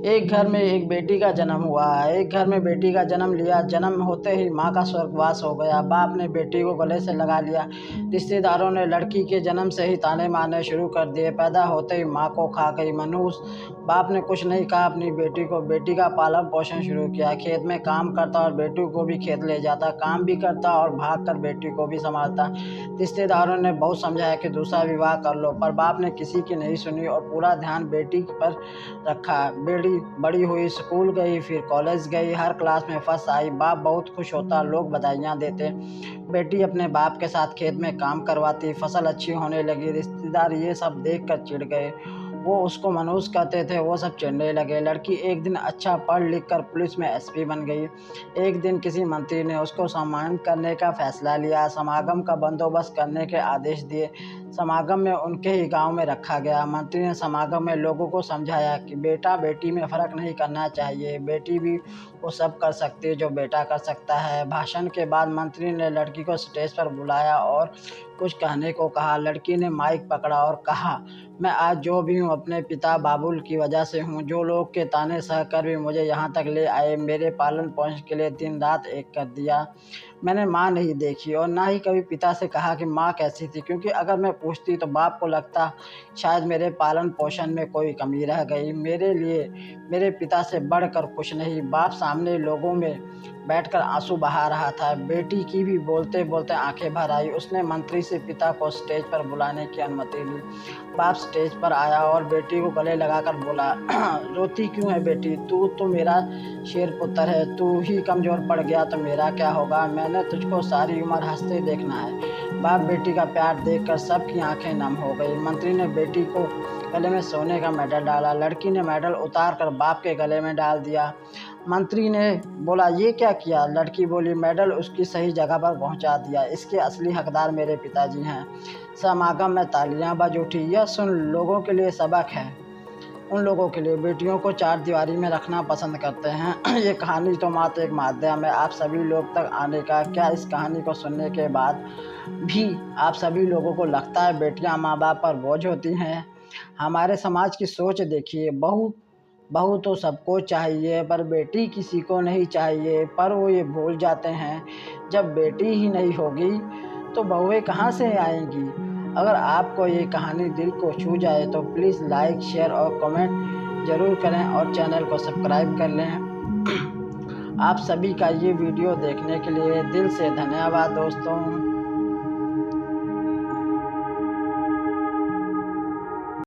एक घर में एक बेटी का जन्म हुआ। एक घर में बेटी का जन्म लिया। जन्म होते ही माँ का स्वर्गवास हो गया। बाप ने बेटी को गले से लगा लिया। रिश्तेदारों ने लड़की के जन्म से ही ताने मारने शुरू कर दिए। पैदा होते ही माँ को खा गई मनूस। बाप ने कुछ नहीं कहा अपनी बेटी को। बेटी का पालन पोषण शुरू किया। खेत में काम करता और बेटी को भी खेत ले जाता। काम भी करता और भाग कर बेटी को भी संभालता। रिश्तेदारों ने बहुत समझाया कि दूसरा विवाह कर लो, पर बाप ने किसी की नहीं सुनी और पूरा ध्यान बेटी पर रखा। बेटी बड़ी हुई, स्कूल गई, फिर कॉलेज गई, हर क्लास में फर्स्ट आई। बाप बहुत खुश होता, लोग बधाइयाँ देते। बेटी अपने बाप के साथ खेत में काम करवाती, फसल अच्छी होने लगी। रिश्तेदार ये सब देखकर चिढ़ गए। वो उसको मनहूस कहते थे, वो सब चिढ़ने लगे। लड़की एक दिन अच्छा पढ़ लिख कर पुलिस में एसपी बन गई। एक दिन किसी मंत्री ने उसको सम्मानित करने का फैसला लिया। समागम का बंदोबस्त करने के आदेश दिए। समागम में उनके ही गांव में रखा गया। मंत्री ने समागम में लोगों को समझाया कि बेटा बेटी में फ़र्क नहीं करना चाहिए। बेटी भी वो सब कर सकती है जो बेटा कर सकता है। भाषण के बाद मंत्री ने लड़की को स्टेज पर बुलाया और कुछ कहने को कहा। लड़की ने माइक पकड़ा और कहा, मैं आज जो भी हूँ अपने पिता बाबुल की वजह से हूँ। जो लोग के ताने सहकर भी मुझे यहाँ तक ले आए, मेरे पालन पोषण के लिए दिन रात एक कर दिया। मैंने माँ नहीं देखी और ना ही कभी पिता से कहा कि माँ कैसी थी, क्योंकि अगर मैं पूछती तो बाप को लगता शायद मेरे पालन पोषण में कोई कमी रह गई। मेरे लिए मेरे पिता से बढ़कर कुछ नहीं। बाप सामने लोगों में बैठकर आंसू बहा रहा था। बेटी की भी बोलते बोलते आंखें भर आई। उसने मंत्री से पिता को स्टेज पर बुलाने की अनुमति ली। बाप स्टेज पर आया और बेटी को गले लगाकर बोला, रोती क्यों है बेटी? तू तो मेरा शेर पुत्र है। तू ही कमज़ोर पड़ गया तो मेरा क्या होगा? मैंने तुझको सारी उम्र हंसते देखना है। बाप बेटी का प्यार देखकर सबकी आंखें नम हो गई। मंत्री ने बेटी को गले में सोने का मेडल डाला। लड़की ने मेडल उतार कर बाप के गले में डाल दिया। मंत्री ने बोला, ये क्या किया? लड़की बोली, मेडल उसकी सही जगह पर पहुंचा दिया। इसके असली हकदार मेरे पिताजी हैं। समागम में तालियां बज उठी। यह सुन लोगों के लिए सबक है, उन लोगों के लिए बेटियों को चार दीवारी में रखना पसंद करते हैं। ये कहानी तो मात्र एक माध्यम है आप सभी लोग तक आने का। क्या इस कहानी को सुनने के बाद भी आप सभी लोगों को लगता है बेटियां माँ बाप पर बोझ होती हैं? हमारे समाज की सोच देखिए। बहू तो सबको चाहिए, पर बेटी किसी को नहीं चाहिए। पर वो ये भूल जाते हैं, जब बेटी ही नहीं होगी तो बहुएं कहाँ से आएंगी? अगर आपको ये कहानी दिल को छू जाए तो प्लीज़ लाइक, शेयर और कमेंट ज़रूर करें और चैनल को सब्सक्राइब कर लें। आप सभी का ये वीडियो देखने के लिए दिल से धन्यवाद दोस्तों।